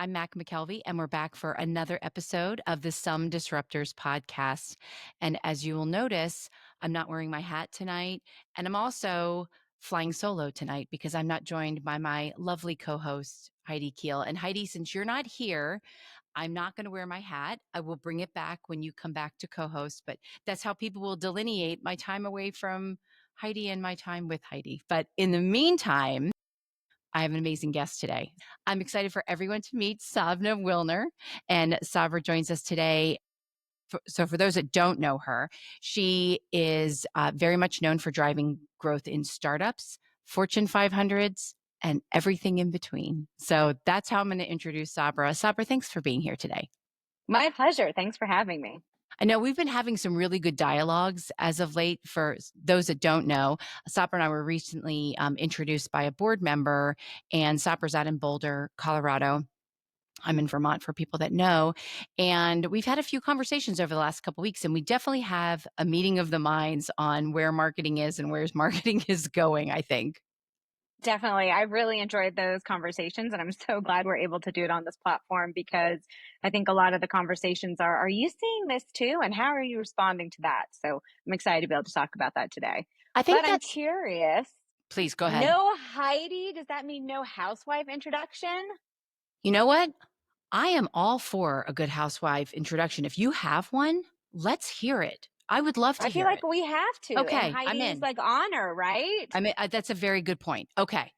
I'm Mac McKelvey, and we're back for another episode of the Some Disruptors podcast. And as you will notice, I'm not wearing my hat tonight, and I'm also flying solo tonight because I'm not joined by my lovely co-host, Heidi Keel. And Heidi, since you're not here, I'm not going to wear my hat. I will bring it back when you come back to co-host, but that's how people will delineate my time away from Heidi and my time with Heidi. But in the meantime, I have an amazing guest today. I'm excited for everyone to meet Sabra Willner, and Sabra joins us today. So for those that don't know her, she is very much known for driving growth in startups, Fortune 500s, and everything in between. So that's how I'm going to introduce Sabra. Sabra, thanks for being here today. My pleasure. Thanks for having me. I know we've been having some really good dialogues as of late. For those that don't know, Sabra and I were recently introduced by a board member, and Sabra's out in Boulder, Colorado. I'm in Vermont for people that know. And we've had a few conversations over the last couple of weeks, and we definitely have a meeting of the minds on where marketing is and where's marketing is going, I think. Definitely. I really enjoyed those conversations, and I'm so glad we're able to do it on this platform because I think a lot of the conversations are you seeing this too? And how are you responding to that? So I'm excited to be able to talk about that today. I think But I'm that's, curious, please go ahead. no Heidi, does that mean no housewife introduction? You know what? I am all for a good housewife introduction. If you have one, let's hear it. I would love to I feel hear like it. we have to in Okay, I'm Heidi's in. like honor, right? I mean, that's a very good point. Okay,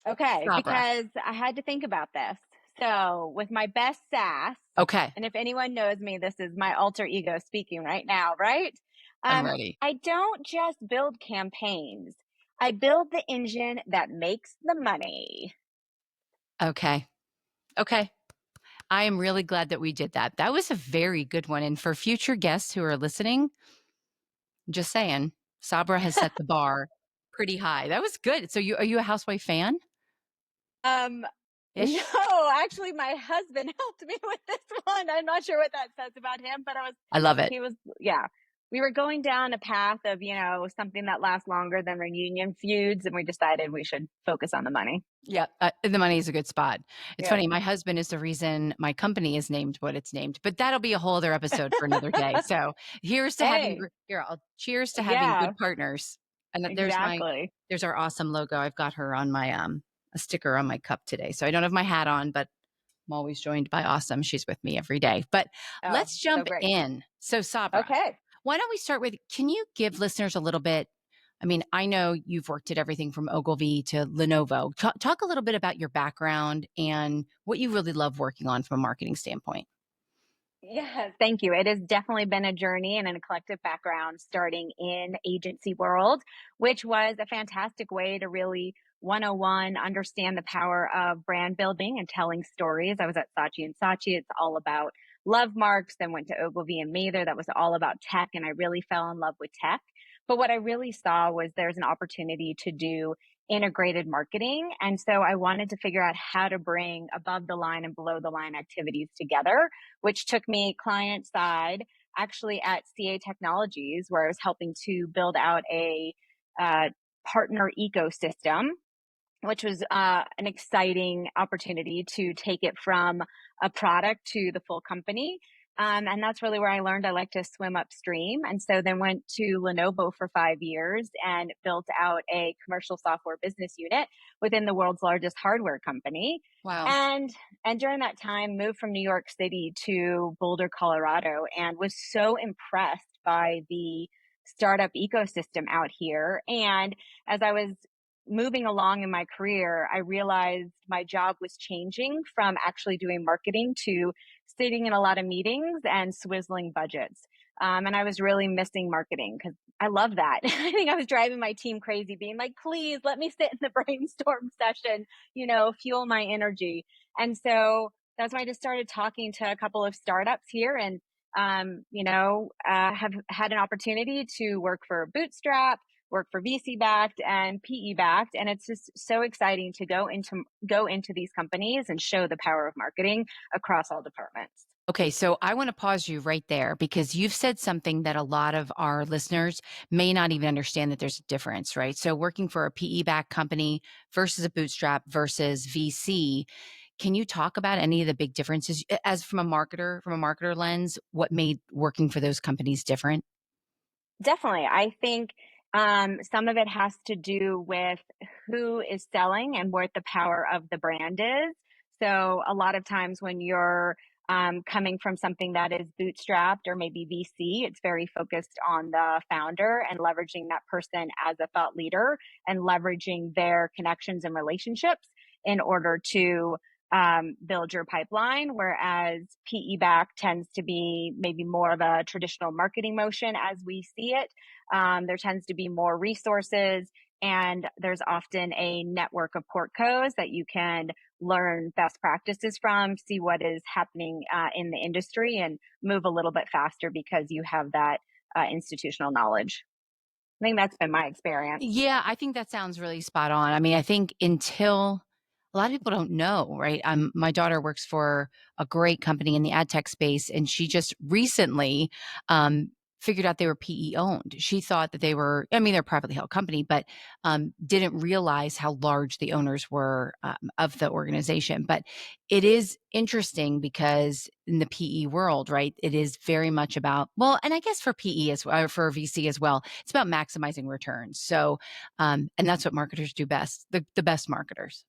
Okay, Sabra. because I had to think about this. So, with my best sass, Okay, and if anyone knows me, this is my alter ego speaking right now, right? I'm ready. I don't just build campaigns. I build the engine that makes the money. Okay, okay. I am really glad that we did that. That was a very good one. And for future guests who are listening, just saying, Sabra has set the bar pretty high. That was good. So are you a housewife fan? Um, Ish? no, actually, my husband helped me with this one. I'm not sure what that says about him, but I love it. he was, yeah. We were going down a path of, something that lasts longer than reunion feuds, and we decided we should focus on the money. Yeah, the money is a good spot. It's Yep. funny. My husband is the reason my company is named what it's named, but that'll be a whole other episode for another day. So here's to having Hey, I'll cheers to having yeah, good partners. And exactly. there's our awesome logo. I've got her on my a sticker on my cup today. So I don't have my hat on, but I'm always joined by awesome. She's with me every day. But Oh, let's so jump great. in. So Sabra, Okay. why don't we start with, can you give listeners a little bit? I mean, I know you've worked at everything from Ogilvy to Lenovo. Talk a little bit about your background and what you really love working on from a marketing standpoint. Yeah, thank you. It has definitely been a journey and an eclectic background starting in agency world, which was a fantastic way to really 101 understand the power of brand building and telling stories. I was at Saatchi and Saatchi. It's all about love marks, then went to Ogilvy and Mather. That was all about tech, and I really fell in love with tech. But what I really saw was there's an opportunity to do integrated marketing. And so I wanted to figure out how to bring above the line and below the line activities together, which took me client side actually at CA Technologies, where I was helping to build out a partner ecosystem, which was an exciting opportunity to take it from a product to the full company. And that's really where I learned I like to swim upstream. And so then went to Lenovo for 5 years and built out a commercial software business unit within the world's largest hardware company. Wow. And and during that time, moved from New York City to Boulder, Colorado, and was so impressed by the startup ecosystem out here. And as I was moving along in my career, I realized my job was changing from actually doing marketing to sitting in a lot of meetings and swizzling budgets. And I was really missing marketing because I love that. I think I was driving my team crazy, being like, please let me sit in the brainstorm session, fuel my energy. And so that's when I just started talking to a couple of startups here and, have had an opportunity to work for Bootstrap, work for VC backed and PE backed. And it's just so exciting to go into these companies and show the power of marketing across all departments. Okay, so I want to pause you right there because you've said something that a lot of our listeners may not even understand that there's a difference, right? So working for a PE backed company versus a bootstrap versus VC. Can you talk about any of the big differences as from a marketer lens, what made working for those companies different? Definitely. I think some of it has to do with who is selling and what the power of the brand is. So, a lot of times when you're coming from something that is bootstrapped or maybe VC, it's very focused on the founder and leveraging that person as a thought leader and leveraging their connections and relationships in order to build your pipeline. Whereas PE back tends to be maybe more of a traditional marketing motion as we see it. There tends to be more resources, and there's often a network of portcos that you can learn best practices from, see what is happening in the industry, and move a little bit faster because you have that institutional knowledge. I think that's been my experience. Yeah, I think that sounds really spot on. I mean, I think until a lot of people don't know, right? My daughter works for a great company in the ad tech space, and she just recently figured out they were PE owned. She thought that they were, I mean, they're a privately held company, but didn't realize how large the owners were of the organization. But it is interesting because in the PE world, right, it is very much about, well, and I guess for PE as well, for VC as well, it's about maximizing returns. So, and that's what marketers do best, the best marketers.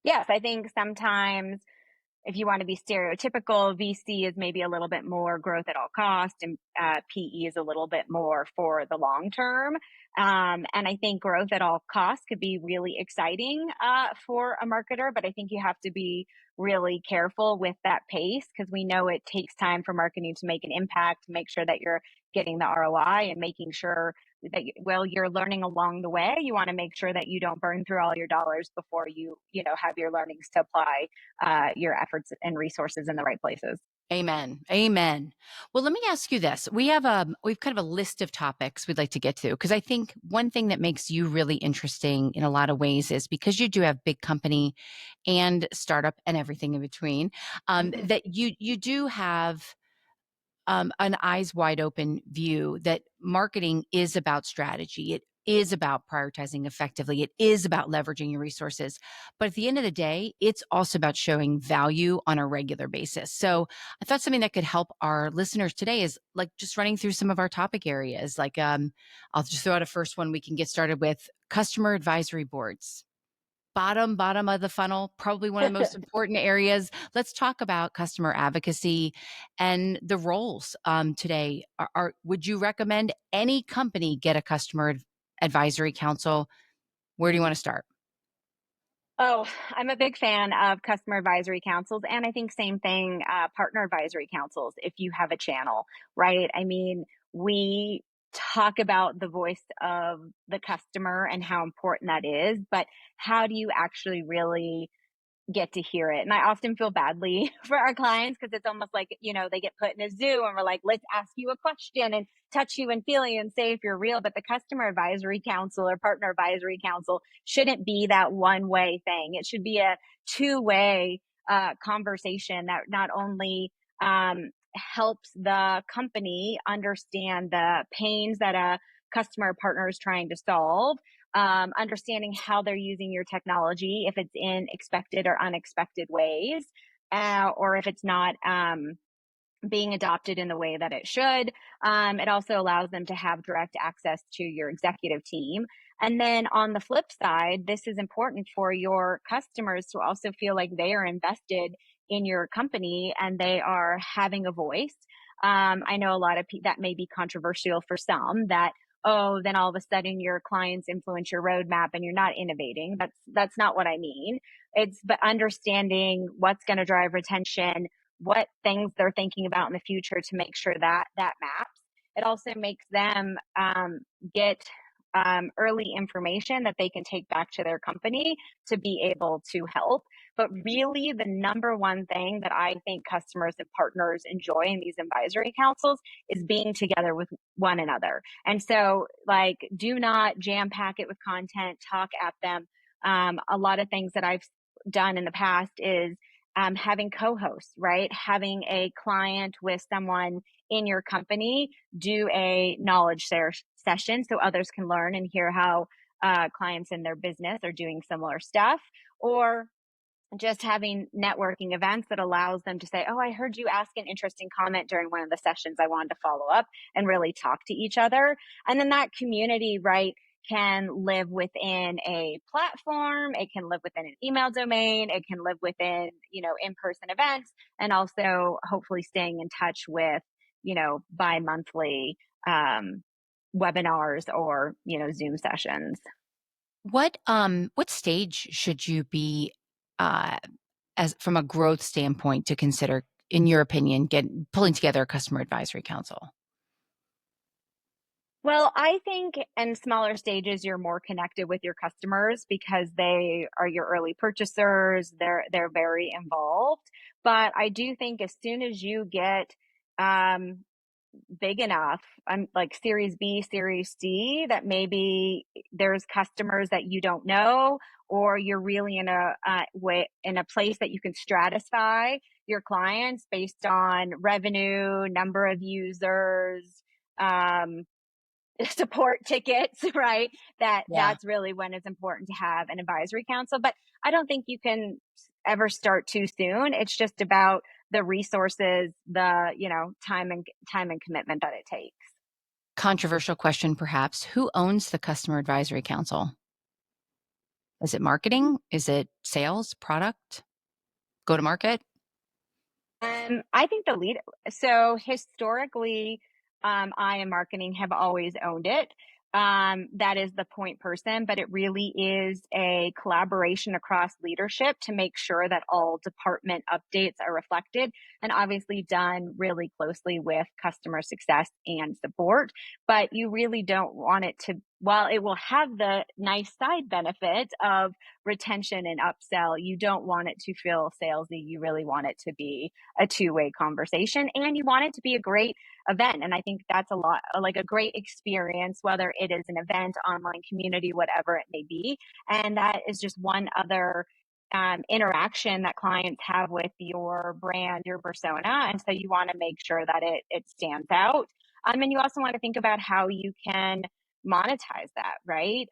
Yes, I think sometimes if you want to be stereotypical, VC is maybe a little bit more growth at all cost, and PE is a little bit more for the long term. And I think growth at all costs could be really exciting for a marketer, but I think you have to be really careful with that pace because we know it takes time for marketing to make an impact, to make sure that you're getting the ROI and making sure that well you're learning along the way. You want to make sure that you don't burn through all your dollars before you have your learnings to apply your efforts and resources in the right places. Amen. Amen. Well, let me ask you this. We've kind of a list of topics we'd like to get to because I think one thing that makes you really interesting in a lot of ways is because you do have big company and startup and everything in between, that you do have an eyes wide open view that marketing is about strategy. It is about prioritizing effectively. It is about leveraging your resources. But at the end of the day, it's also about showing value on a regular basis. So I thought something that could help our listeners today is like just running through some of our topic areas. Like I'll just throw out a first one we can get started with customer advisory boards. Bottom of the funnel, probably one of the most important areas. Let's talk about customer advocacy and the roles today. Would you recommend any company get a customer advisory council? Where do you want to start? Oh, I'm a big fan of customer advisory councils, and I think same thing, partner advisory councils if you have a channel, right? I mean, we talk about the voice of the customer and how important that is, but how do you actually really get to hear it. And I often feel badly for our clients because it's almost like, they get put in a zoo and we're like, let's ask you a question and touch you and feel you and say if you're real. But the customer advisory council or partner advisory council shouldn't be that one way thing. It should be a two-way conversation that not only helps the company understand the pains that a customer partner is trying to solve, understanding how they're using your technology, if it's in expected or unexpected ways, or if it's not being adopted in the way that it should. It also allows them to have direct access to your executive team. And then on the flip side, this is important for your customers to also feel like they are invested in your company and they are having a voice. I know a lot of people that may be controversial for some that, oh, then all of a sudden your clients influence your roadmap and you're not innovating. That's not what I mean. It's but understanding what's going to drive retention, what things they're thinking about in the future to make sure that that maps. It also makes them get early information that they can take back to their company to be able to help. But really, the number one thing that I think customers and partners enjoy in these advisory councils is being together with one another. And so, like, do not jam pack it with content, talk at them. A lot of things that I've done in the past is having co-hosts, right? Having a client with someone in your company do a knowledge session so others can learn and hear how clients in their business are doing similar stuff. Or just having networking events that allows them to say, "Oh, I heard you ask an interesting comment during one of the sessions. I wanted to follow up," and really talk to each other. And then that community, right, can live within a platform, it can live within an email domain, it can live within, in-person events, and also hopefully staying in touch with, bi-monthly um, webinars or, Zoom sessions. What stage should you be uh as from a growth standpoint to consider, in your opinion, get pulling together a customer advisory council? Well, I think in smaller stages you're more connected with your customers because they are your early purchasers. They're very involved. But I do think as soon as you get um, big enough, like Series B, Series C, that maybe there's customers that you don't know, or you're really in a way in a place that you can stratify your clients based on revenue, number of users. Um, support tickets, right? Yeah. That's really when it's important to have an advisory council. But I don't think you can ever start too soon. It's just about the resources, the time and commitment that it takes. Controversial question, perhaps. Who owns the customer advisory council? Is it marketing? Is it sales, product, go to market? I think the lead. So historically, I and marketing have always owned it. That is the point person, but it really is a collaboration across leadership to make sure that all department updates are reflected and obviously done really closely with customer success and support. But you really don't want it to, while it will have the nice side benefit of retention and upsell, you don't want it to feel salesy. You really want it to be a two-way conversation, and you want it to be a great event. And I think that's a lot like a great experience, whether it is an event, online community, whatever it may be. And that is just one other interaction that clients have with your brand, your persona. And so you want to make sure that it stands out. And you also want to think about how you can monetize that, right?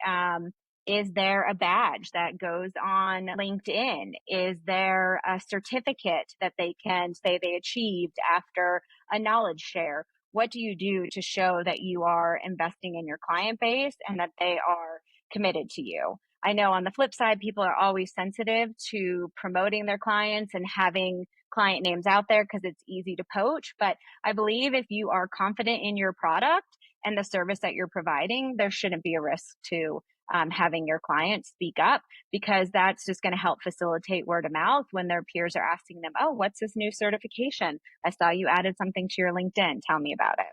Is there a badge that goes on LinkedIn? Is there a certificate that they can say they achieved after a knowledge share? What do you do to show that you are investing in your client base and that they are committed to you? I know on the flip side, people are always sensitive to promoting their clients and having client names out there because it's easy to poach. But I believe if you are confident in your product and the service that you're providing, there shouldn't be a risk to having your clients speak up, because that's just going to help facilitate word of mouth when their peers are asking them, "Oh, what's this new certification? I saw you added something to your LinkedIn. Tell me about it."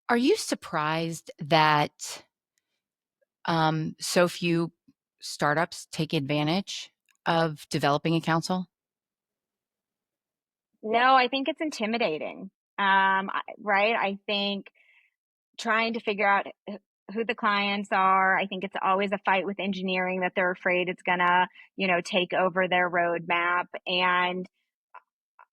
Are you surprised that so few startups take advantage of developing a council? No, I think it's intimidating. Right? I think trying to figure out who the clients are. I think it's always a fight with engineering that they're afraid it's gonna, take over their roadmap. And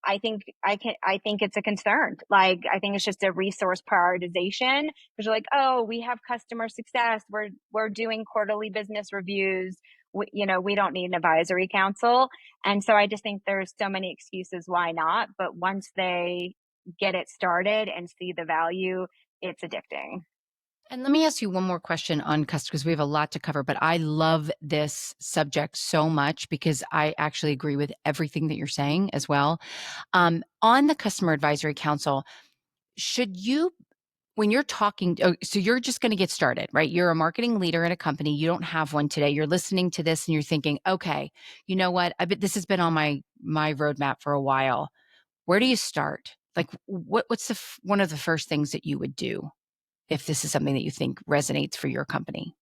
I think it's a concern. Like, I think it's just a resource prioritization because you're like, oh, we have customer success. We're doing quarterly business reviews. We don't need an advisory council. And so I just think there's so many excuses why not. But once they get it started and see the value, it's addicting. And let me ask you one more question on customers, because we have a lot to cover, but I love this subject so much because I actually agree with everything that you're saying as well. On the customer advisory council, should you, when you're talking, oh, so you're just going to get started, right? You're a marketing leader in a company. You don't have one today. You're listening to this and you're thinking, okay, you know what? This has been on my roadmap for a while. Where do you start? Like, what's one of the first things that you would do if this is something that you think resonates for your company?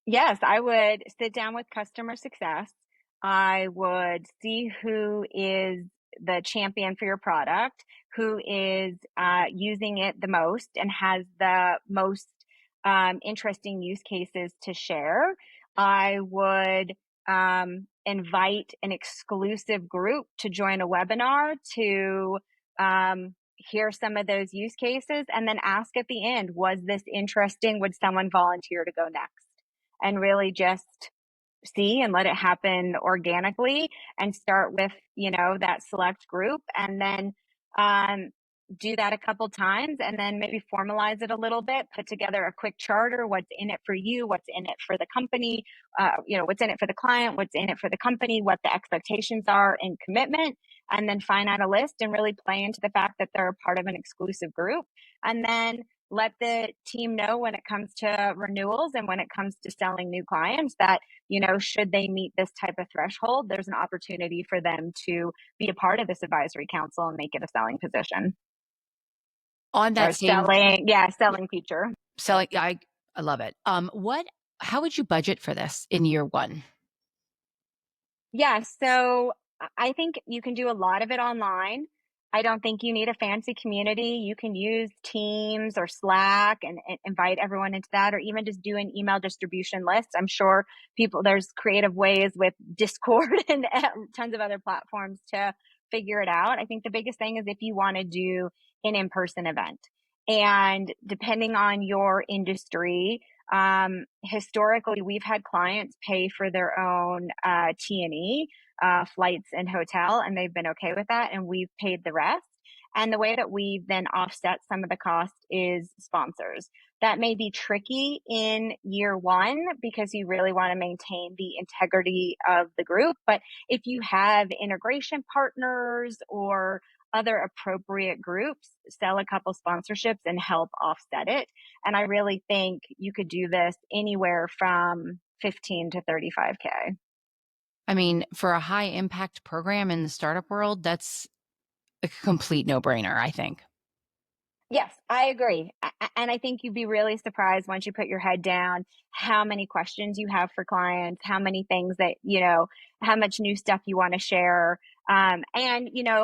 Yes, I would sit down with customer success. I would see who is the champion for your product, who is using it the most and has the most interesting use cases to share. I would invite an exclusive group to join a webinar to hear some of those use cases and then ask at the end, was this interesting? Would someone volunteer to go next? And really just see and let it happen organically and start with, that select group, and then um, do that a couple times, and then maybe formalize it a little bit, put together a quick charter, what's in it for you, what's in it for the company, what's in it for the client, what's in it for the company, what the expectations are and commitment, and then find out a list and really play into the fact that they're a part of an exclusive group. And then let the team know when it comes to renewals and when it comes to selling new clients that, should they meet this type of threshold, there's an opportunity for them to be a part of this advisory council and make it a selling position On or that same yeah, selling feature. selling, I love it. How would you budget for this in year one? Yeah, so I think you can do a lot of it online. I don't think you need a fancy community. You can use Teams or Slack and invite everyone into that, or even just do an email distribution list. I'm sure there's creative ways with Discord and tons of other platforms to figure it out. I think the biggest thing is if you want to do an in-person event. And depending on your industry, historically, we've had clients pay for their own T&E, flights and hotel, and they've been okay with that, and we've paid the rest. And the way that we then offset some of the cost is sponsors. That may be tricky in year one because you really want to maintain the integrity of the group. But if you have integration partners or other appropriate groups, sell a couple sponsorships and help offset it. And I really think you could do this anywhere from 15 to 35K. I mean, for a high impact program in the startup world, that's a complete no brainer, I think. Yes, I agree. And I think you'd be really surprised once you put your head down how many questions you have for clients, how many things that, how much new stuff you want to share. And,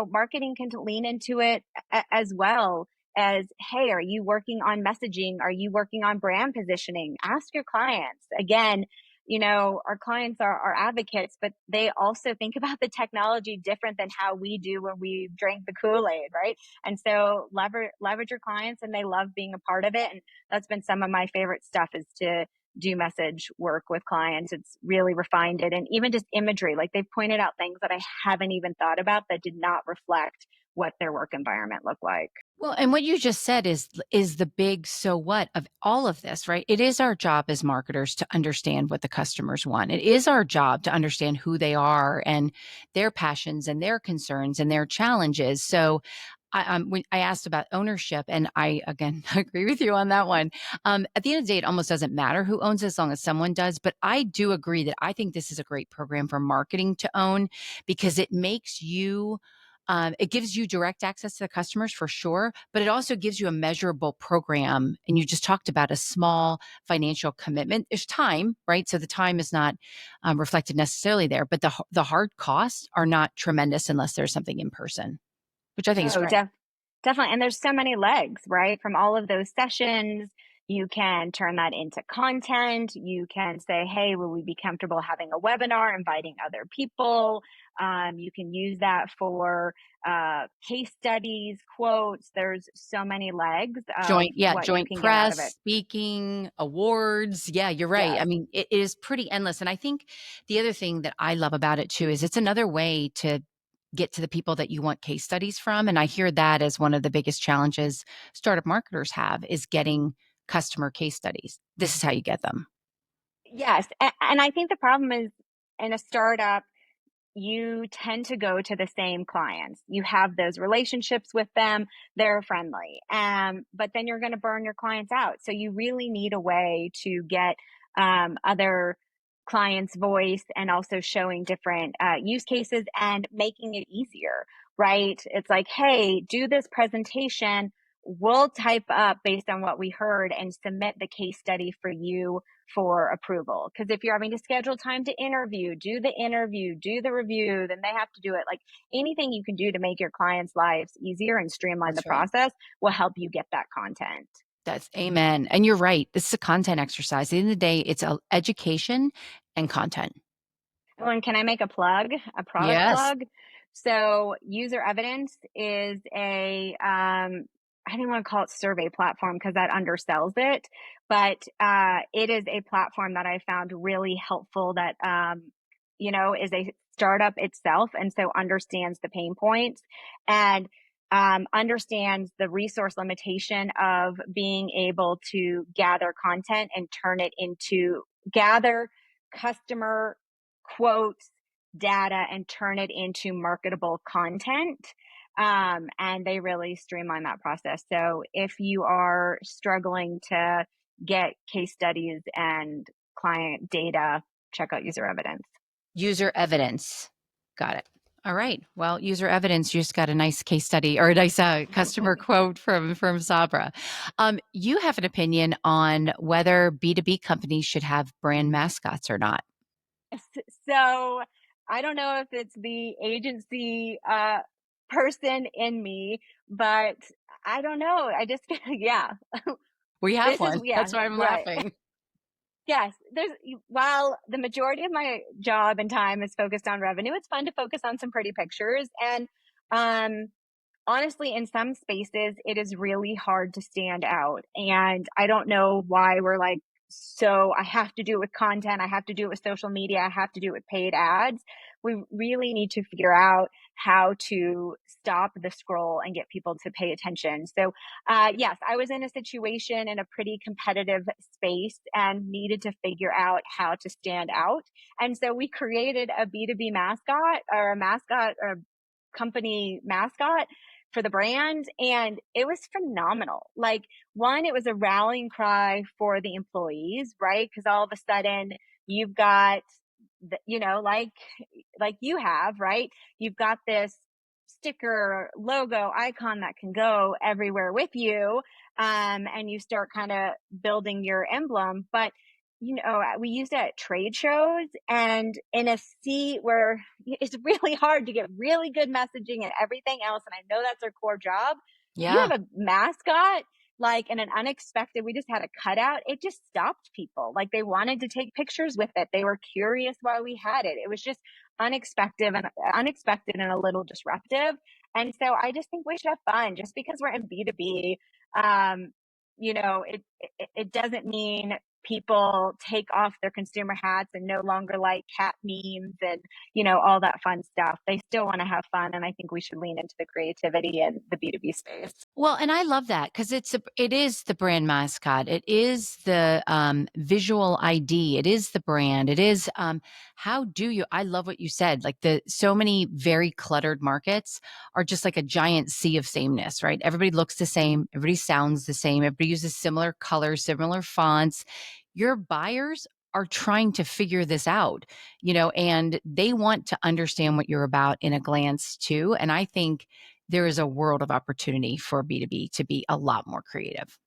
marketing can lean into it as well as, hey, are you working on messaging? Are you working on brand positioning? Ask your clients. Again, our clients are advocates, but they also think about the technology different than how we do when we drink the Kool-Aid, right? And so leverage your clients, and they love being a part of it. And that's been some of my favorite stuff, is to do message work with clients. It's really refined it. And even just imagery, like they've pointed out things that I haven't even thought about that did not reflect what their work environment looked like. Well, and what you just said is the big so what of all of this, right? It is our job as marketers to understand what the customers want. It is our job to understand who they are and their passions and their concerns and their challenges. So when I asked about ownership, and I again agree with you on that one. At the end of the day, it almost doesn't matter who owns it as long as someone does. But I do agree that I think this is a great program for marketing to own because it makes you. It gives you direct access to the customers for sure, but it also gives you a measurable program. And you just talked about a small financial commitment. There's time, right? So the time is not reflected necessarily there, but the hard costs are not tremendous unless there's something in person, which I think is Oh, great. definitely. And there's so many legs, right? From all of those sessions, you can turn that into content. You can say, hey, will we be comfortable having a webinar, inviting other people? You can use that for case studies, quotes. There's so many legs of what you Joint can get out of press, it. speaking, awards. Yeah, you're right. I Yes. mean, it is pretty endless. And I think the other thing that I love about it too is it's another way to get to the people that you want case studies from. And I hear that as one of the biggest challenges startup marketers have is getting customer case studies. This is how you get them. Yes. And I think the problem is, in a startup, you tend to go to the same clients. You have those relationships with them, they're friendly. But then you're going to burn your clients out. So you really need a way to get other clients' voice, and also showing different use cases and making it easier, right? It's like, hey, do this presentation. We'll type up based on what we heard and submit the case study for you for approval. Because if you're having to schedule time to do the interview, do the review, then they have to do it. Like, anything you can do to make your clients' lives easier and streamline the That's right. process will help you get that content. That's amen. And you're right. This is a content exercise. At the end of the day, it's education and content. Oh, and can I make a product Yes. plug? So, user evidence is I didn't want to call it survey platform because that undersells it, but it is a platform that I found really helpful that, is a startup itself. And so understands the pain points and understands the resource limitation of being able to gather content and turn it into gather customer quotes, data, and turn it into marketable content. And they really streamline that process. So if you are struggling to get case studies and client data, check out user evidence. User evidence. Got it. All right. Well, user evidence, you just got a nice case study or a nice customer quote from Sabra. You have an opinion on whether B2B companies should have brand mascots or not. So I don't know if it's the agency person in me, but I don't know. I just feel, yeah, We have this is, one. yeah, That's why I'm right. laughing. Yes, while the majority of my job and time is focused on revenue, it's fun to focus on some pretty pictures. And um, honestly, in some spaces, it is really hard to stand out. And I don't know why we're like, so I have to do it with content. I have to do it with social media. I have to do it with paid ads. We really need to figure out how to stop the scroll and get people to pay attention. So, yes, I was in a situation in a pretty competitive space and needed to figure out how to stand out. And so we created a B2B mascot or a mascot or company mascot for the brand, and it was phenomenal. Like, one, it was a rallying cry for the employees, right? Because all of a sudden you've got like you have, right? You've got this sticker, logo, icon that can go everywhere with you, and you start kind of building your emblem. But we used it at trade shows and in a seat where it's really hard to get really good messaging and everything else. And I know that's our core job. You Yeah. have a mascot, like in an unexpected, we just had a cutout. It just stopped people. Like they wanted to take pictures with it. They were curious why we had it. It was just unexpected and a little disruptive. And so I just think we should have fun just because we're in B2B. Um, it doesn't mean people take off their consumer hats and no longer like cat memes and all that fun stuff. They still want to have fun, and I think we should lean into the creativity in the B2B space. Well, and I love that because it is the brand mascot. It is the visual ID. It is the brand. It is how do you? I love what you said. Like the so many very cluttered markets are just like a giant sea of sameness, right? Everybody looks the same. Everybody sounds the same. Everybody uses similar colors, similar fonts. Your buyers are trying to figure this out, and they want to understand what you're about in a glance too. And I think there is a world of opportunity for B2B to be a lot more creative.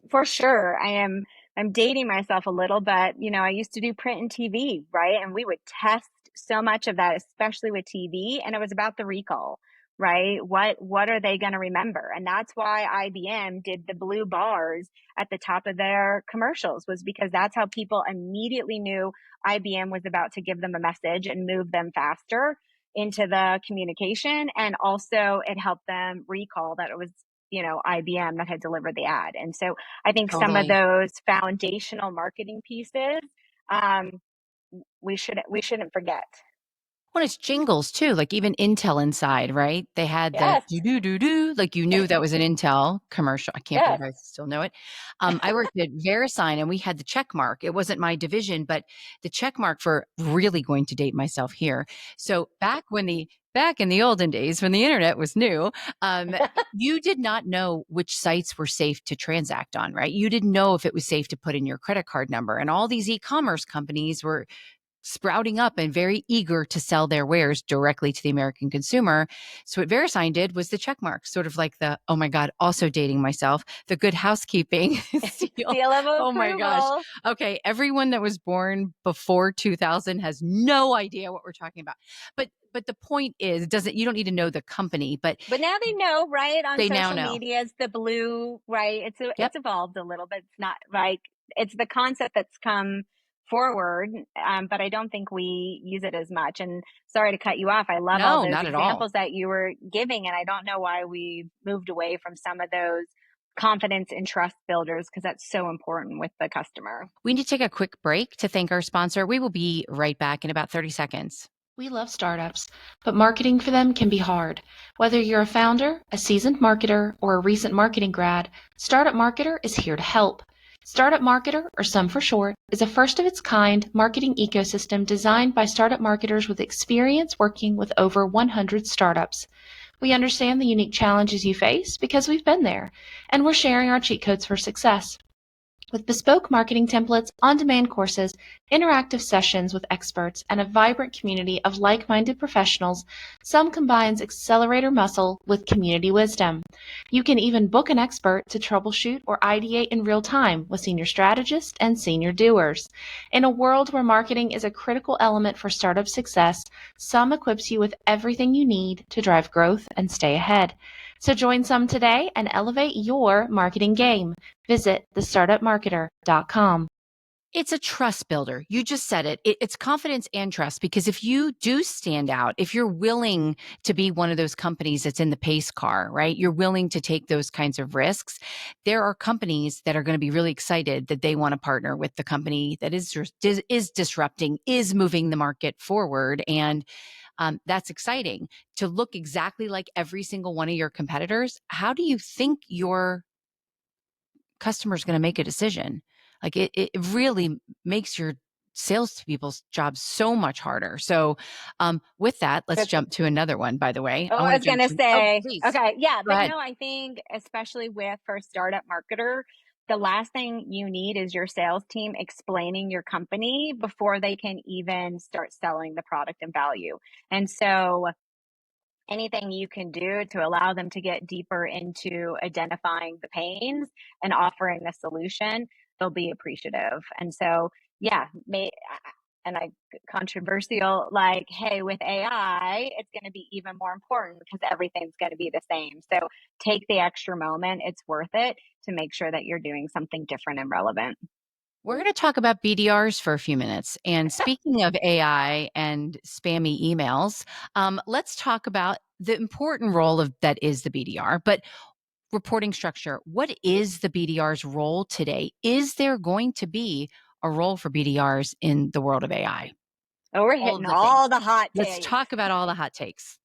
For sure. I'm dating myself a little, but I used to do print and TV, right? And we would test so much of that, especially with TV, and it was about the recall, right? What are they going to remember? And that's why IBM did the blue bars at the top of their commercials, was because that's how people immediately knew IBM was about to give them a message and move them faster into the communication. And also it helped them recall that it was IBM that had delivered the ad. And so I think some of Totally. those foundational marketing pieces, um, we shouldn't forget. Well, it's jingles too, like even Intel Inside, right? They had the Yes. do do do do, like you knew that was an Intel commercial. I can't Yes. believe I still know it. I worked at VeriSign and we had the check mark. It wasn't my division, but the check mark for really going to date myself here. So back in the olden days when the internet was new, um, you did not know which sites were safe to transact on, right? You didn't know if it was safe to put in your credit card number, and all these e-commerce companies were sprouting up and very eager to sell their wares directly to the American consumer. So what VeriSign did was the check mark, sort of like the, oh my God, also dating myself, the good housekeeping seal. Seal of Oh my gosh. approval. Okay. Everyone that was born before 2000 has no idea what we're talking about. But the point is, you don't need to know the company, but But now they know, right? On they now social know. media, it's the blue, right? Yep. It's evolved a little bit. It's not like it's the concept that's come forward, but I don't think we use it as much. And sorry to cut you off. I love all No, those not at all. examples that you were giving, and I don't know why we moved away from some of those confidence and trust builders because that's so important with the customer. We need to take a quick break to thank our sponsor. We will be right back in about 30 seconds. We love startups, but marketing for them can be hard. Whether you're a founder, a seasoned marketer, or a recent marketing grad, Startup Marketer is here to help. Startup Marketer, or SOME for short, is a first of its kind marketing ecosystem designed by startup marketers with experience working with over 100 startups. We understand the unique challenges you face because we've been there, and we're sharing our cheat codes for success. With bespoke marketing templates, on-demand courses, interactive sessions with experts, and a vibrant community of like-minded professionals, SOME combines accelerator muscle with community wisdom. You can even book an expert to troubleshoot or ideate in real time with senior strategists and senior doers. In a world where marketing is a critical element for startup success, SOME equips you with everything you need to drive growth and stay ahead. So join SOME today and elevate your marketing game. Visit thestartupmarketer.com. It's a trust builder. You just said it. It's confidence and trust, because if you do stand out, if you're willing to be one of those companies that's in the pace car, right? You're willing to take those kinds of risks. There are companies that are going to be really excited that they want to partner with the company that is disrupting, is moving the market forward. And that's exciting to look exactly like every single one of your competitors. How do you think your customer's going to make a decision? Like it really makes your salespeople's job so much harder. So, with that, let's That's jump to another one. By the way, Oh, I I want to was jump gonna to. Oh, say, please okay, yeah, go but ahead. no, I think especially with for a startup marketer, the last thing you need is your sales team explaining your company before they can even start selling the product and value. And so anything you can do to allow them to get deeper into identifying the pains and offering a solution, they'll be appreciative. And so, yeah, and I controversial like, hey, with AI, it's going to be even more important because everything's going to be the same. So take the extra moment; it's worth it to make sure that you're doing something different and relevant. We're going to talk about BDRs for a few minutes. And speaking of AI and spammy emails, let's talk about the important role of that is the BDR. But reporting structure. What is the BDR's role today? Is there going to be a role for BDRs in the world of AI? Oh, we're All of hitting the things. all the hot Let's takes. talk about all the hot takes.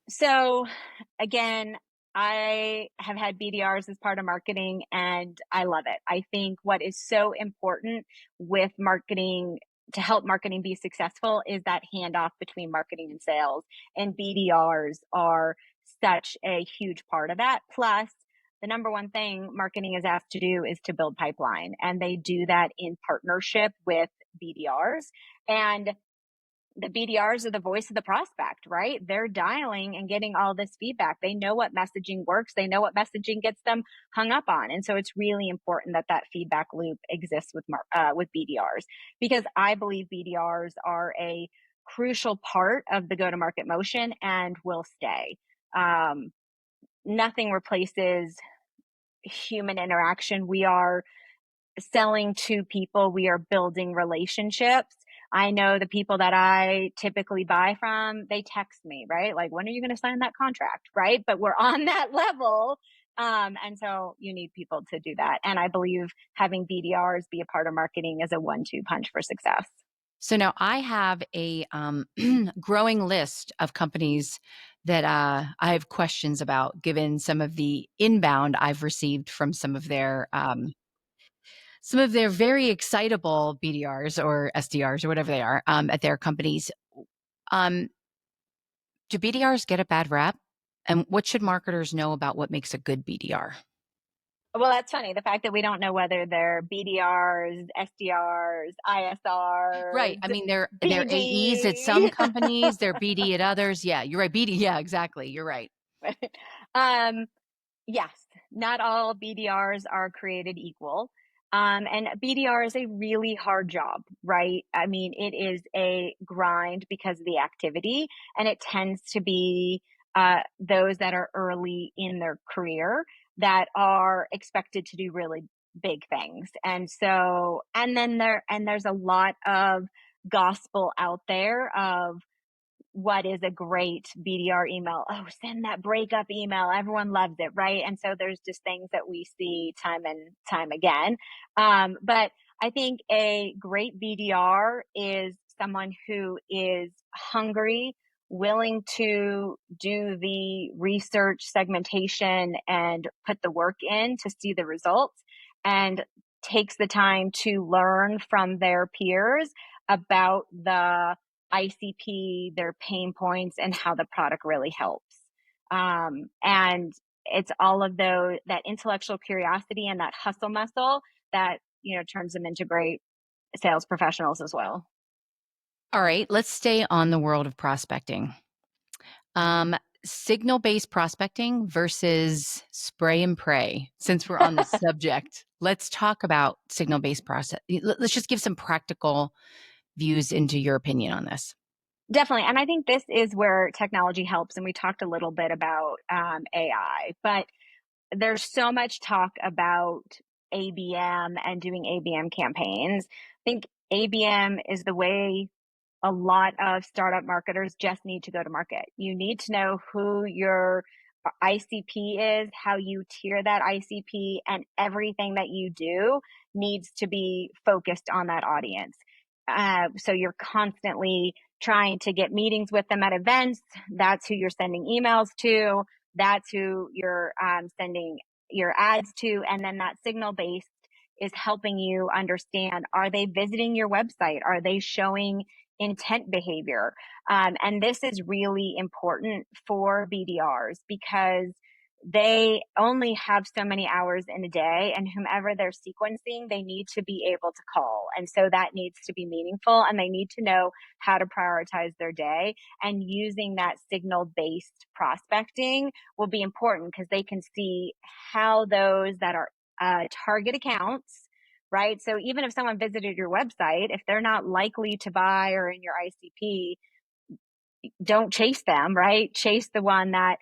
So again, I have had BDRs as part of marketing and I love it. I think what is so important with marketing to help marketing be successful is that handoff between marketing and sales. And BDRs are such a huge part of that. Plus, the number one thing marketing is asked to do is to build pipeline, and they do that in partnership with BDRs. And the BDRs are the voice of the prospect, right? They're dialing and getting all this feedback. They know what messaging works. They know what messaging gets them hung up on. And so it's really important that that feedback loop exists with BDRs, because I believe BDRs are a crucial part of the go-to-market motion and will stay. Um, Nothing replaces human interaction. We are selling to people, we are building relationships. I know the people that I typically buy from, they text me, right? Like, when are you going to sign that contract? Right. But we're on that level. And so you need people to do that. And I believe having BDRs be a part of marketing is a 1-2 punch for success. So now I have a growing list of companies that I have questions about, given some of the inbound I've received from some of their very excitable BDRs or SDRs or whatever they are at their companies. Um, do BDRs get a bad rap? And what should marketers know about what makes a good BDR? Well, that's funny. The fact that we don't know whether they're BDRs, SDRs, Right. ISRs, I mean, they're AEs at BD. some companies, they're BD at others. Yeah, you're right. BD. Yeah, exactly. You're right. um, Yes, not all BDRs are created equal. And BDR is a really hard job, right? I mean, it is a grind because of the activity, and it tends to be those that are early in their career that are expected to do really big things. And there's a lot of gospel out there of what is a great BDR email. Oh, send that breakup email. Everyone loves it, right? And so there's just things that we see time and time again. But I think a great BDR is someone who is hungry, willing to do the research, segmentation, and put the work in to see the results, and takes the time to learn from their peers about the ICP, their pain points, and how the product really helps. And it's all of those, that intellectual curiosity and that hustle muscle that, turns them into great sales professionals as well. All right, let's stay on the world of prospecting. Um, Signal-based prospecting versus spray and pray. Since we're on the subject, let's talk about signal-based process. Let's just give some practical views into your opinion on this. Definitely. And I think this is where technology helps. And we talked a little bit about AI, but there's so much talk about ABM and doing ABM campaigns. I think ABM is the way a lot of startup marketers just need to go to market. You need to know who your ICP is, how you tier that ICP, and everything that you do needs to be focused on that audience. So you're constantly trying to get meetings with them at events. That's who you're sending emails to. That's who you're sending your ads to. And then that signal based is helping you understand, are they visiting your website? Are they showing intent behavior? And this is really important for BDRs because they only have so many hours in a day, and whomever they're sequencing, they need to be able to call. And so that needs to be meaningful, and they need to know how to prioritize their day. And using that signal based prospecting will be important because they can see how those that are target accounts, right? So even if someone visited your website, if they're not likely to buy or in your ICP, don't chase them, right? Chase the one that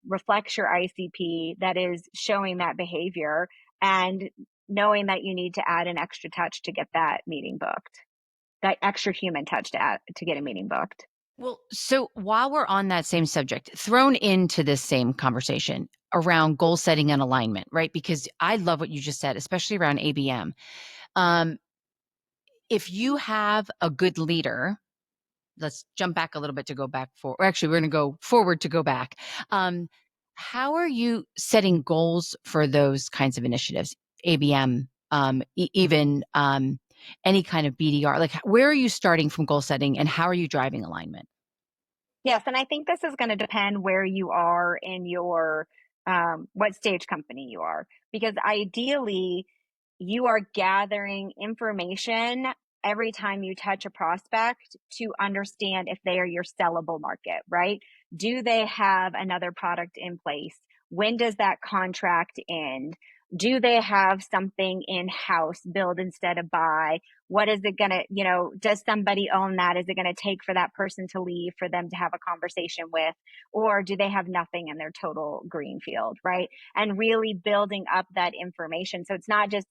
reflects your ICP, that is showing that behavior, and knowing that you need to add an extra touch to get that meeting booked, that extra human touch to get a meeting booked. Well, so while we're on that same subject, thrown into this same conversation around goal setting and alignment, right? Because I love what you just said, especially around ABM. If you have a good leader, let's jump back a little bit to go back forward. Or actually, we're going to go forward to go back. How are you setting goals for those kinds of initiatives? ABM, even any kind of BDR. Like, where are you starting from goal setting, and how are you driving alignment? Yes, and I think this is going to depend where you are in your what stage company you are, because ideally you are gathering information every time you touch a prospect to understand if they are your sellable market, right? Do they have another product in place? When does that contract end? Do they have something in house, build instead of buy? What is it going to, does somebody own that? Is it going to take for that person to leave for them to have a conversation with? Or do they have nothing in their total greenfield, right? And really building up that information. So it's not just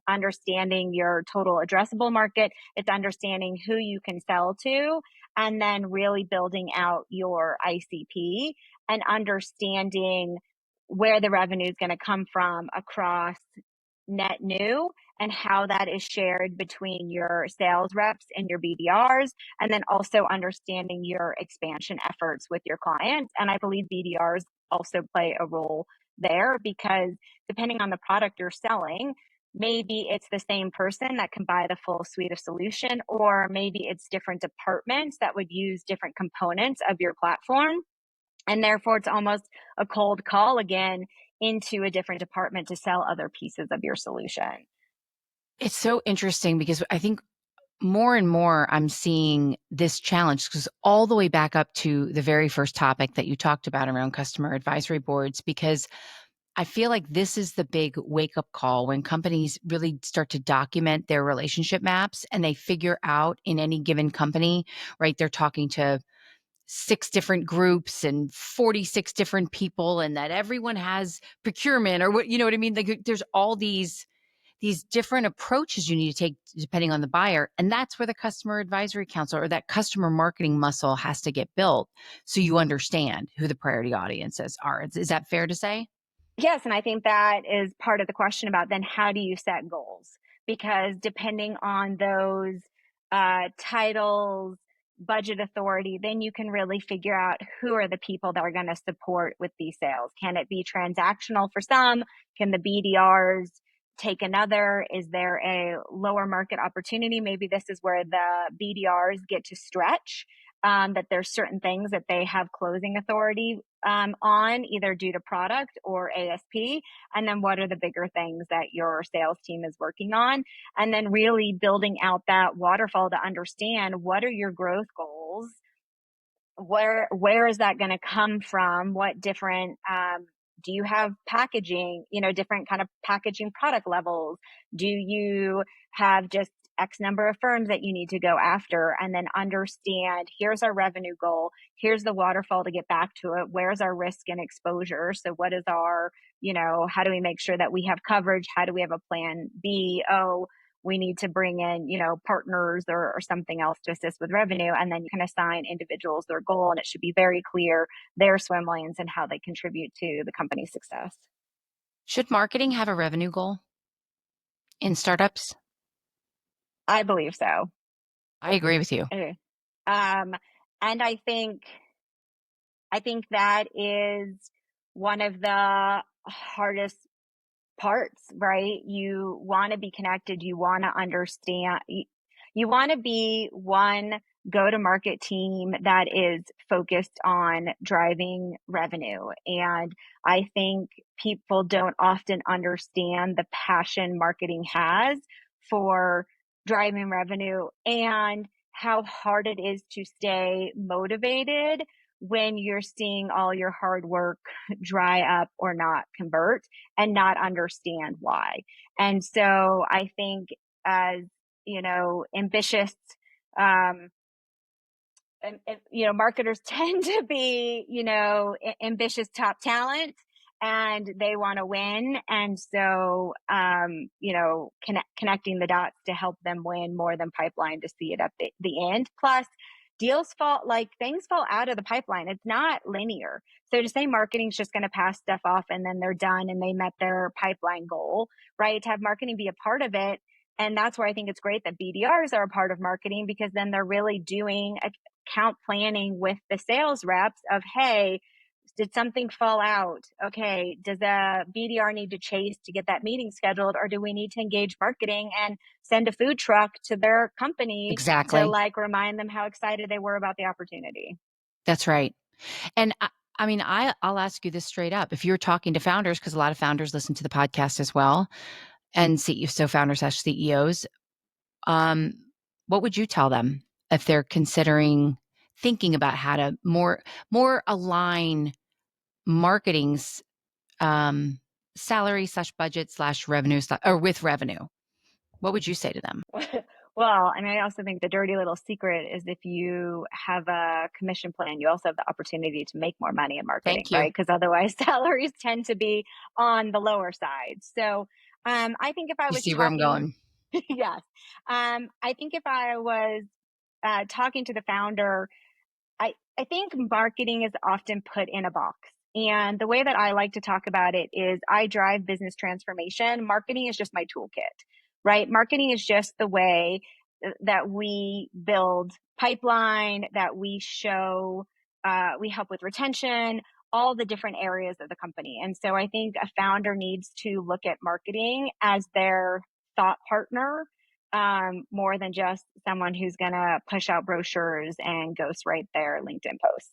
understanding your total addressable market, it's understanding who you can sell to, and then really building out your ICP and understanding where the revenue is going to come from across net new, and how that is shared between your sales reps and your BDRs, and then also understanding your expansion efforts with your clients. And I believe BDRs also play a role there, because depending on the product you're selling, maybe it's the same person that can buy the full suite of solution, or maybe it's different departments that would use different components of your platform. And therefore, it's almost a cold call again into a different department to sell other pieces of your solution. It's so interesting because I think more and more I'm seeing this challenge, because all the way back up to the very first topic that you talked about around customer advisory boards, because I feel like this is the big wake up call when companies really start to document their relationship maps, and they figure out in any given company, right? They're talking to 6 different groups and 46 different people, and that everyone has procurement, or what, you know what I mean? Like, there's all these these different approaches you need to take depending on the buyer. And that's where the customer advisory council or that customer marketing muscle has to get built so you understand who the priority audiences are. Is that fair to say? Yes, and I think that is part of the question about then how do you set goals? Because depending on those titles, budget authority, then you can really figure out who are the people that are going to support with these sales. Can it be transactional for some? Can the BDRs take another? Is there a lower market opportunity? Maybe this is where the BDRs get to stretch. That there's certain things that they have closing authority on, either due to product or ASP. And then what are the bigger things that your sales team is working on? And then really building out that waterfall to understand what are your growth goals, where is that going to come from, what different do you have packaging, different kind of packaging product levels, do you have just X number of firms that you need to go after, and then understand here's our revenue goal, here's the waterfall to get back to it, where's our risk and exposure, so what is our, how do we make sure that we have coverage, how do we have a plan B, oh, we need to bring in, partners or something else to assist with revenue. And then you can assign individuals their goal, and it should be very clear their swim lanes and how they contribute to the company's success. Should marketing have a revenue goal in startups? I believe so. I agree with you. Okay. And I think that is one of the hardest parts, right? You want to be connected. You want to understand. You want to be one go-to-market team that is focused on driving revenue. And I think people don't often understand the passion marketing has for driving revenue and how hard it is to stay motivated when you're seeing all your hard work dry up or not convert and not understand why. And so I think as, ambitious, marketers tend to be, ambitious top talent, and they want to win. And so, connecting the dots to help them win more than pipeline to see it at the end. Plus, things fall out of the pipeline. It's not linear. So to say marketing's just going to pass stuff off and then they're done and they met their pipeline goal, right? To have marketing be a part of it. And that's where I think it's great that BDRs are a part of marketing, because then they're really doing account planning with the sales reps of, hey, did something fall out? Okay, does a BDR need to chase to get that meeting scheduled, or do we need to engage marketing and send a food truck to their company to Exactly. remind them how excited they were about the opportunity? That's right. And I mean, I'll ask you this straight up. If you're talking to founders, because a lot of founders listen to the podcast as well, and so founders/CEOs, what would you tell them if they're thinking about how to more align marketing's salary/budget/revenue or with revenue? What would you say to them? Well, I mean, I also think the dirty little secret is if you have a commission plan, you also have the opportunity to make more money in marketing, Thank you. right? Because otherwise salaries tend to be on the lower side. So I think if I You was see where I'm talking, going? yes, I think if I was talking to the founder, I think marketing is often put in a box. And the way that I like to talk about it is I drive business transformation. Marketing is just my toolkit, right? Marketing is just the way that we build pipeline, that we show, we help with retention, all the different areas of the company. And so I think a founder needs to look at marketing as their thought partner, more than just someone who's going to push out brochures and ghostwrite their LinkedIn posts.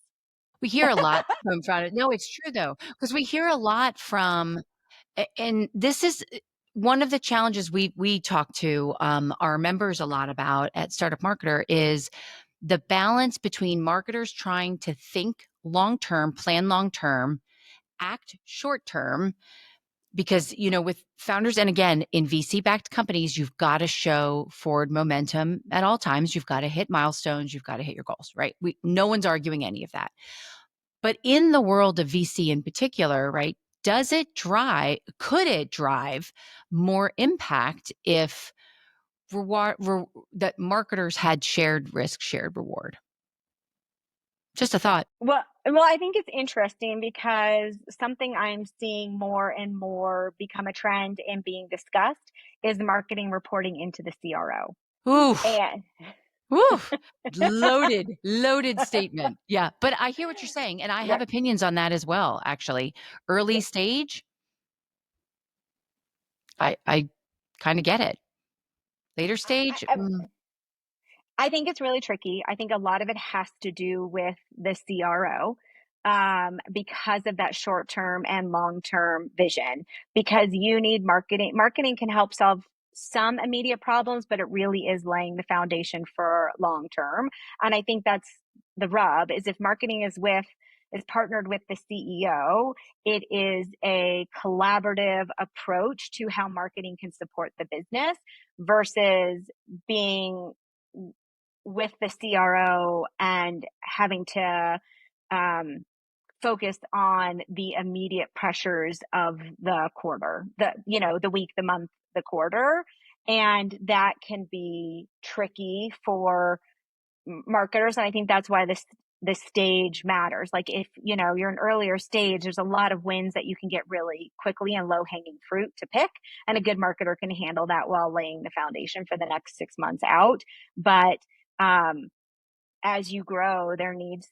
We hear a lot from founders. No, it's true though, because we hear a lot from, and this is one of the challenges we talk to our members a lot about at Startup Marketer is the balance between marketers trying to think long term, plan long term, act short term, because with founders, and again in VC backed companies, you've got to show forward momentum at all times. You've got to hit milestones, you've got to hit your goals, right? No one's arguing any of that. But in the world of VC in particular, right, could it drive more impact if that marketers had shared risk, shared reward? Just a thought. Well, I think it's interesting because something I'm seeing more and more become a trend and being discussed is marketing reporting into the CRO. Oof. And Oof. Loaded statement. Yeah. But I hear what you're saying. And I have right, opinions on that as well, actually. Early yeah, stage, I kind of get it. Later stage, I, I think it's really tricky. I think a lot of it has to do with the CRO because of that short term and long term vision. Because you need marketing. Marketing can help solve some immediate problems, but it really is laying the foundation for long term. And I think that's the rub is if marketing is partnered with the CEO, it is a collaborative approach to how marketing can support the business versus being with the CRO and having to focus on the immediate pressures of the quarter, the week, the month, the quarter. And that can be tricky for marketers. And I think that's why this stage matters. Like if, you're an earlier stage, there's a lot of wins that you can get really quickly and low hanging fruit to pick. And a good marketer can handle that while laying the foundation for the next 6 months out. But, as you grow, you need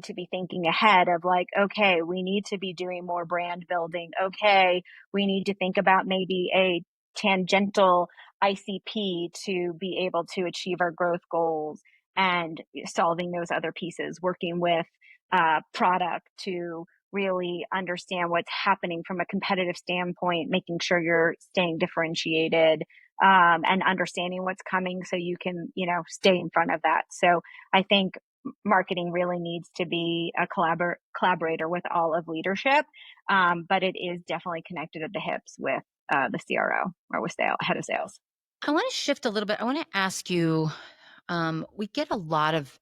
to be thinking ahead of like, okay, we need to be doing more brand building. Okay, we need to think about maybe a tangential ICP to be able to achieve our growth goals and solving those other pieces, working with product to really understand what's happening from a competitive standpoint, making sure you're staying differentiated, and understanding what's coming so you can, stay in front of that. So I think marketing really needs to be a collaborator with all of leadership, but it is definitely connected at the hips with the CRO or with head of sales. I want to shift a little bit. I want to ask you, we get a lot of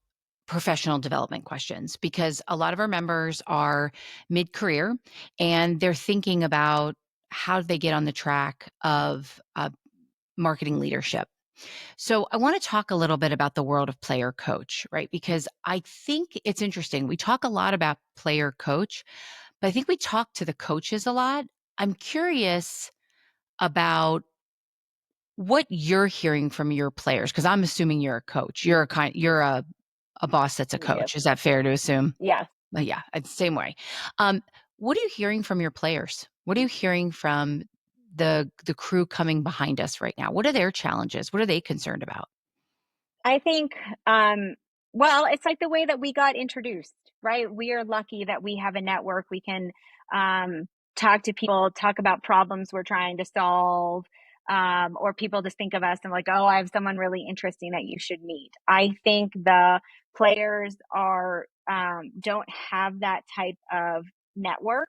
professional development questions because a lot of our members are mid-career and they're thinking about how do they get on the track of marketing leadership. So I want to talk a little bit about the world of player coach, right? Because I think it's interesting. We talk a lot about player coach, but I think we talk to the coaches a lot. I'm curious about what you're hearing from your players, because I'm assuming you're a coach. You're a boss that's a Yes. coach. Is that fair to assume? Yes. Yeah, it's the same way. What are you hearing from your players? What are you hearing from the crew coming behind us right now? What are their challenges? What are they concerned about? I think, well, it's like the way that we got introduced, right? We are lucky that we have a network. We can talk to people, talk about problems we're trying to solve, or people just think of us and like, oh, I have someone really interesting that you should meet. I think the players don't have that type of network.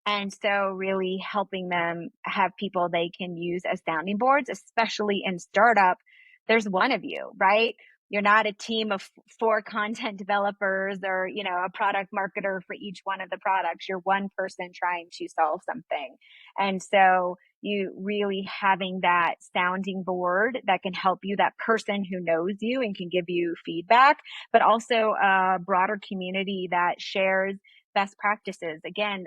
And so really helping them have people they can use as sounding boards, especially in startup, there's one of you, right? You're not a team of four content developers or, a product marketer for each one of the products. You're one person trying to solve something. And so you really having that sounding board that can help you, that person who knows you and can give you feedback, but also a broader community that shares best practices. Again,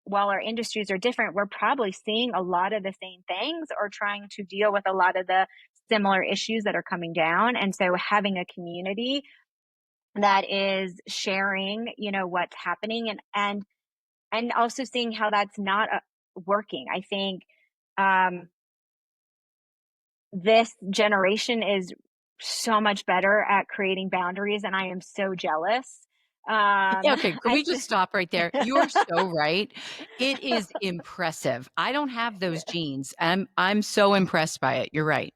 while our industries are different, we're probably seeing a lot of the same things or trying to deal with a lot of the similar issues that are coming down. And so having a community that is sharing, what's happening and also seeing how that's not working. I think this generation is so much better at creating boundaries, and I am so jealous. Yeah, okay, can I we just stop right there? You are so right. It is impressive. I don't have those genes. I'm so impressed by it. You're right.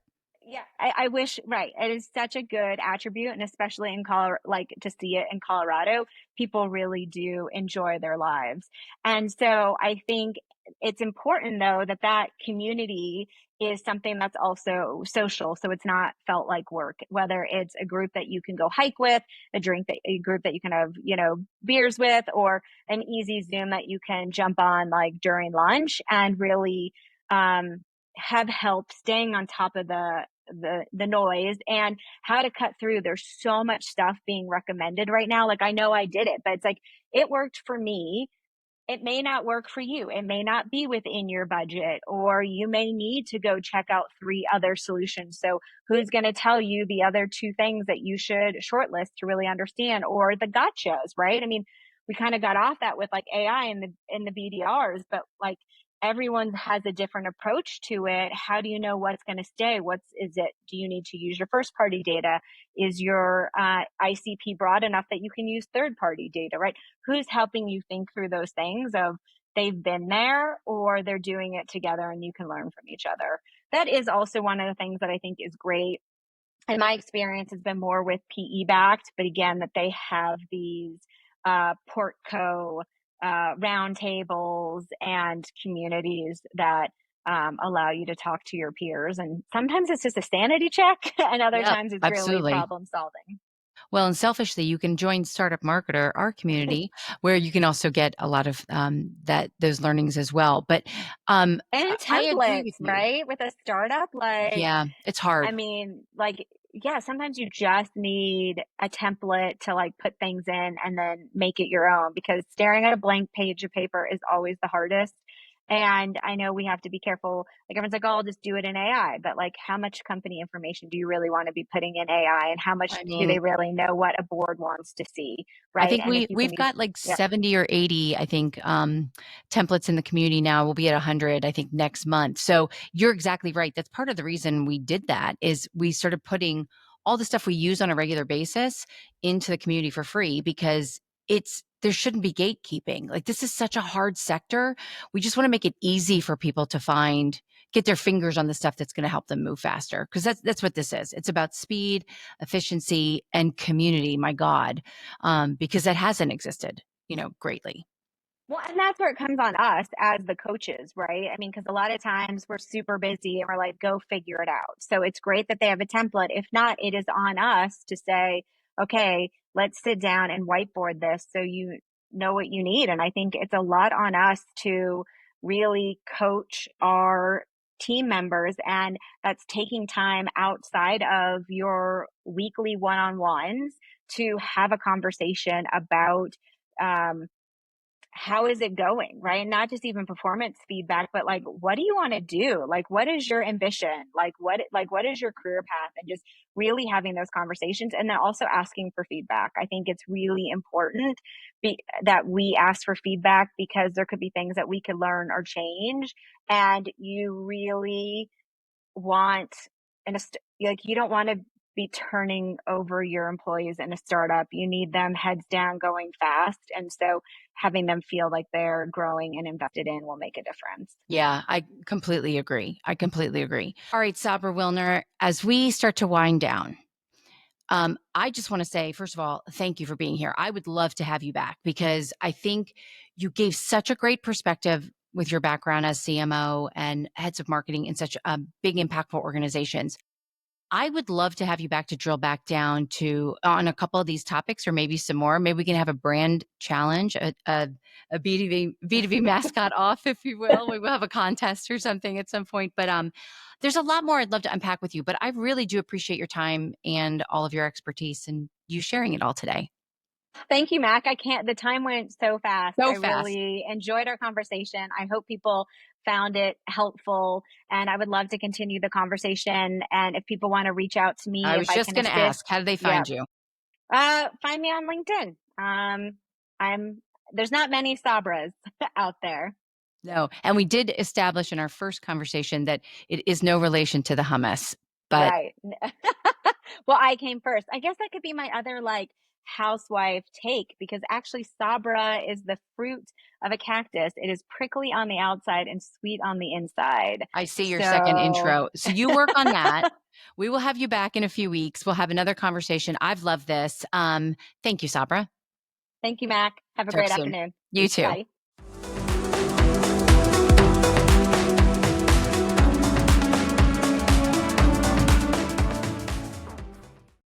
Yeah, I wish, right. It is such a good attribute. And especially in Colorado, like to see it in Colorado, people really do enjoy their lives. And so I think it's important though that that community is something that's also social. So it's not felt like work, whether it's a group that you can go hike with, a group that you can have, beers with, or an easy Zoom that you can jump on like during lunch and really um, have help staying on top of the noise and how to cut through. There's so much stuff being recommended right now. Like I know I did it, but it's like it worked for me. It may not work for you. It may not be within your budget, or you may need to go check out 3 other solutions. So who's going to tell you the other 2 things that you should shortlist to really understand, or the gotchas, right? I mean, we kind of got off that with like AI and the BDRs, but like everyone has a different approach to it. How do you know what's going to stay? Is it, do you need to use your first party data? Is your ICP broad enough that you can use third party data, right? Who's helping you think through those things of they've been there or they're doing it together and you can learn from each other. That is also one of the things that I think is great. And my experience has been more with PE backed, but again, that they have these Portco roundtables and communities that allow you to talk to your peers. And sometimes it's just a sanity check, and other Yep, times it's really absolutely. problem solving. Well, and selfishly, you can join Startup Marketer, our community, where you can also get a lot of those learnings as well. But And I agree templates, with you. right? With a startup, like, Yeah, it's I hard. mean, like, yeah, sometimes you just need a template to like put things in and then make it your own, because staring at a blank page of paper is always the hardest. And I know we have to be careful. Like everyone's like, oh, I'll just do it in AI. But like, how much company information do you really want to be putting in AI? And how much I do mean, they really know what a board wants to see? I Right. think And if you can we've be, got like yeah. 70 or 80, I think, templates in the community now. We'll be at 100, I think, next month. So you're exactly right. That's part of the reason we did that is we started putting all the stuff we use on a regular basis into the community for free, because there shouldn't be gatekeeping. Like this is such a hard sector. We just want to make it easy for people to get their fingers on the stuff that's going to help them move faster. Because that's what this is. It's about speed, efficiency, and community. My God, because that hasn't existed, greatly. Well, and that's where it comes on us as the coaches, right? I mean, because a lot of times we're super busy and we're like, go figure it out. So it's great that they have a template. If not, it is on us to say, okay, let's sit down and whiteboard this so you know what you need. And I think it's a lot on us to really coach our team members. And that's taking time outside of your weekly one on ones to have a conversation about, um, how is it going, right? Not just even performance feedback, but like, what do you want to do? Like, what is your ambition? What is your career path? And just really having those conversations, and then also asking for feedback. I think it's really important that we ask for feedback, because there could be things that we could learn or change. And you really want like, you don't want to be turning over your employees in a startup. You need them heads down going fast. And so having them feel like they're growing and invested in will make a difference. Yeah, I completely agree. I completely agree. All right, Sabra Willner, as we start to wind down, I just want to say, first of all, thank you for being here. I would love to have you back, because I think you gave such a great perspective with your background as CMO and heads of marketing in such big, impactful organizations. I would love to have you back to drill back down to on a couple of these topics, or maybe some more. Maybe we can have a brand challenge, a B2B mascot off, if you will. We will have a contest or something at some point. But there's a lot more I'd love to unpack with you. But I really do appreciate your time and all of your expertise and you sharing it all today. Thank you, Mac. The time went so fast. I So fast. really enjoyed our conversation. I hope people found it helpful, and I would love to continue the conversation. And if people want to reach out to me, I if was I just can going to assist, ask, how do they yeah, find you? find me on LinkedIn. There's not many Sabras out there. No. And we did establish in our first conversation that it is no relation to the hummus, but Right. Well, I came first. I guess that could be my other like housewife take, because actually Sabra is the fruit of a cactus. It is prickly on the outside and sweet on the inside. I see your second So intro. So you work on that. We will have you back in a few weeks. We'll have another conversation. I've loved this. Thank you, Sabra. thank you, Mac. Have a Talk great soon. afternoon. You too. Bye.